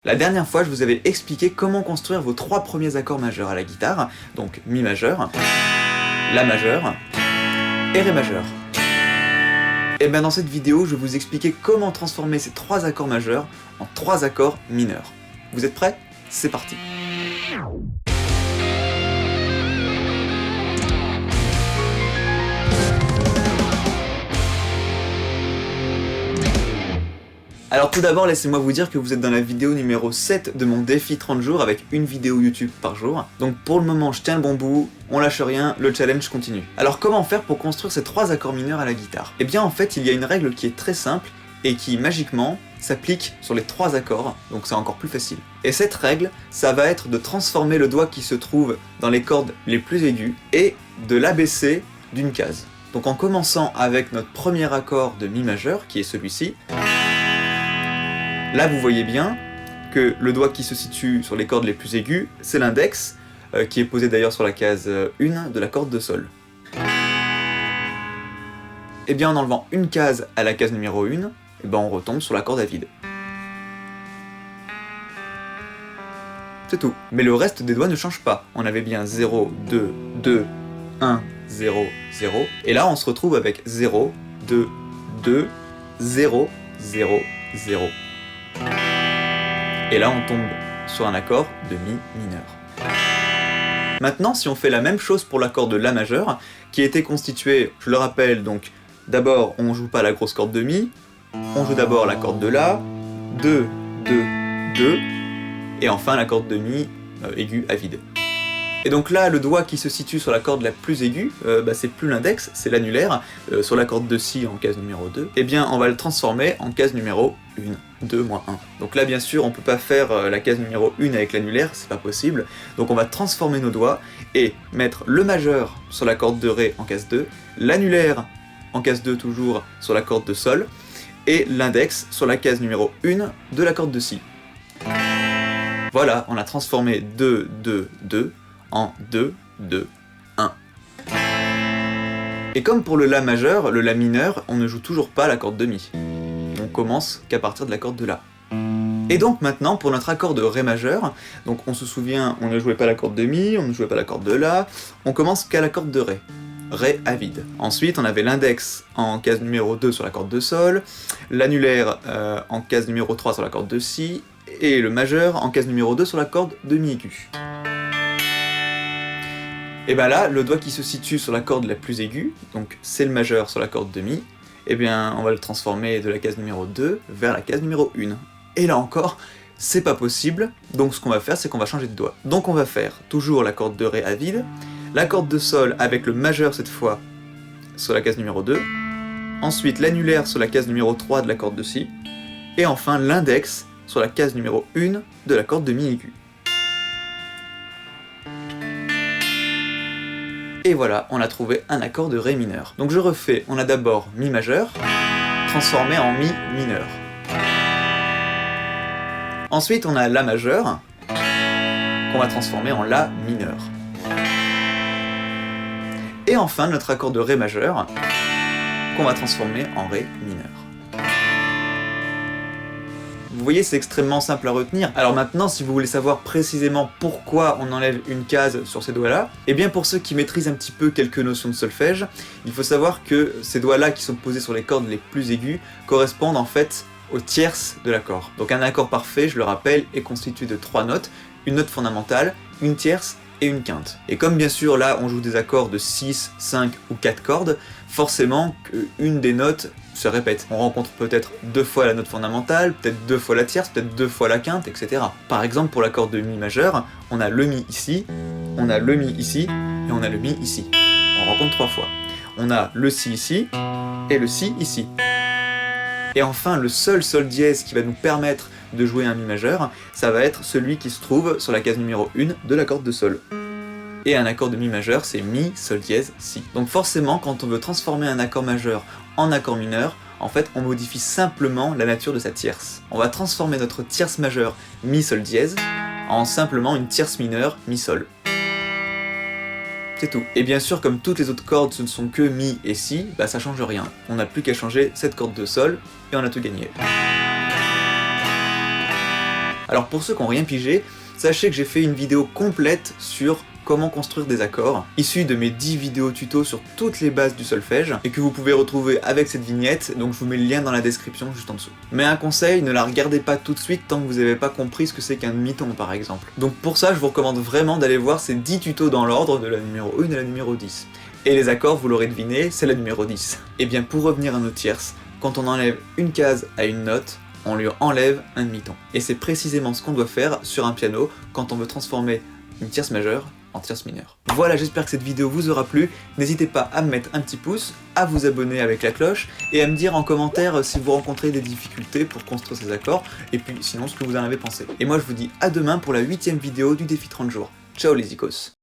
La dernière fois, je vous avais expliqué comment construire vos 3 premiers accords majeurs à la guitare, donc Mi majeur, La majeur et Ré majeur. Et bien dans cette vidéo, je vais vous expliquer comment transformer ces 3 accords majeurs en 3 accords mineurs. Vous êtes prêts? C'est parti! Alors tout d'abord, laissez-moi vous dire que vous êtes dans la vidéo numéro 7 de mon défi 30 jours avec une vidéo YouTube par jour. Donc pour le moment, je tiens le bon bout, on lâche rien, le challenge continue. Alors comment faire pour construire ces 3 accords mineurs à la guitare? Eh bien en fait, il y a une règle qui est très simple et qui, magiquement, s'applique sur les 3 accords, donc c'est encore plus facile. Et cette règle, ça va être de transformer le doigt qui se trouve dans les cordes les plus aiguës et de l'abaisser d'une case. Donc en commençant avec notre premier accord de Mi majeur, qui est celui-ci, là, vous voyez bien que le doigt qui se situe sur les cordes les plus aiguës, c'est l'index, qui est posé d'ailleurs sur la case 1 de la corde de Sol. Et bien en enlevant une case à la case numéro 1, et ben on retombe sur la corde à vide. C'est tout. Mais le reste des doigts ne change pas. On avait bien 0, 2, 2, 1, 0, 0. Et là, on se retrouve avec 0, 2, 2, 0, 0, 0. Et là on tombe sur un accord de Mi mineur. Maintenant si on fait la même chose pour l'accord de La majeur, qui était constitué, je le rappelle, donc d'abord on joue pas la grosse corde de Mi, on joue d'abord la corde de La, 2, 2, 2, et enfin la corde de Mi aiguë à vide. Et donc là, le doigt qui se situe sur la corde la plus aiguë, c'est plus l'index, c'est l'annulaire, sur la corde de Si en case numéro 2, et bien on va le transformer en case numéro 1, 2, moins 1. Donc là bien sûr on peut pas faire la case numéro 1 avec l'annulaire, c'est pas possible, donc on va transformer nos doigts et mettre le majeur sur la corde de Ré en case 2, l'annulaire en case 2 toujours sur la corde de Sol, et l'index sur la case numéro 1 de la corde de Si. Voilà, on a transformé 2, 2, 2, en 2, 2, 1. Et comme pour le La majeur, le La mineur, on ne joue toujours pas la corde de Mi. On commence qu'à partir de la corde de La. Et donc maintenant, pour notre accord de Ré majeur, donc on se souvient, on ne jouait pas la corde de Mi, on ne jouait pas la corde de La, on commence qu'à la corde de Ré. Ré à vide. Ensuite, on avait l'index en case numéro 2 sur la corde de Sol, l'annulaire en case numéro 3 sur la corde de Si, et le majeur en case numéro 2 sur la corde de Mi aiguë. Et bien là, le doigt qui se situe sur la corde la plus aiguë, donc c'est le majeur sur la corde de Mi, et bien on va le transformer de la case numéro 2 vers la case numéro 1. Et là encore, c'est pas possible, donc ce qu'on va faire, c'est qu'on va changer de doigt. Donc on va faire toujours la corde de Ré à vide, la corde de Sol avec le majeur cette fois sur la case numéro 2, ensuite l'annulaire sur la case numéro 3 de la corde de Si, et enfin l'index sur la case numéro 1 de la corde de Mi aiguë. Et voilà, on a trouvé un accord de Ré mineur. Donc je refais, on a d'abord Mi majeur, transformé en Mi mineur. Ensuite on a La majeur, qu'on va transformer en La mineur. Et enfin notre accord de Ré majeur, qu'on va transformer en Ré mineur. Vous voyez, c'est extrêmement simple à retenir. Alors maintenant, si vous voulez savoir précisément pourquoi on enlève une case sur ces doigts-là, eh bien pour ceux qui maîtrisent un petit peu quelques notions de solfège, il faut savoir que ces doigts-là qui sont posés sur les cordes les plus aiguës correspondent en fait aux tierces de l'accord. Donc un accord parfait, je le rappelle, est constitué de 3 notes, une note fondamentale, une tierce et une quinte. Et comme bien sûr là on joue des accords de 6, 5 ou 4 cordes, forcément qu'une des notes se répète. On rencontre peut-être 2 fois la note fondamentale, peut-être 2 fois la tierce, peut-être 2 fois la quinte, etc. Par exemple pour l'accord de Mi majeur, on a le Mi ici, on a le Mi ici, et on a le Mi ici. On rencontre 3 fois. On a le Si ici, et le Si ici. Et enfin, le seul Sol dièse qui va nous permettre de jouer un Mi majeur, ça va être celui qui se trouve sur la case numéro 1 de la corde de Sol. Et un accord de Mi majeur, c'est Mi, Sol dièse, Si. Donc forcément, quand on veut transformer un accord majeur en accord mineur, en fait, on modifie simplement la nature de sa tierce. On va transformer notre tierce majeure Mi, Sol dièse en simplement une tierce mineure Mi, Sol. C'est tout. Et bien sûr, comme toutes les autres cordes, ce ne sont que Mi et Si, bah ça change rien. On n'a plus qu'à changer cette corde de Sol, et on a tout gagné. Alors pour ceux qui n'ont rien pigé, sachez que j'ai fait une vidéo complète sur comment construire des accords, issus de mes 10 vidéos tuto sur toutes les bases du solfège, et que vous pouvez retrouver avec cette vignette, donc je vous mets le lien dans la description juste en dessous. Mais un conseil, ne la regardez pas tout de suite tant que vous n'avez pas compris ce que c'est qu'un demi-ton par exemple. Donc pour ça, je vous recommande vraiment d'aller voir ces 10 tutos dans l'ordre, de la numéro 1 à la numéro 10. Et les accords, vous l'aurez deviné, c'est la numéro 10. Et bien pour revenir à nos tierces, quand on enlève une case à une note, on lui enlève un demi-ton. Et c'est précisément ce qu'on doit faire sur un piano quand on veut transformer une tierce majeure en tierce mineure. Voilà, j'espère que cette vidéo vous aura plu. N'hésitez pas à me mettre un petit pouce, à vous abonner avec la cloche, et à me dire en commentaire si vous rencontrez des difficultés pour construire ces accords, et puis sinon ce que vous en avez pensé. Et moi je vous dis à demain pour la 8ème vidéo du défi 30 jours. Ciao les icos.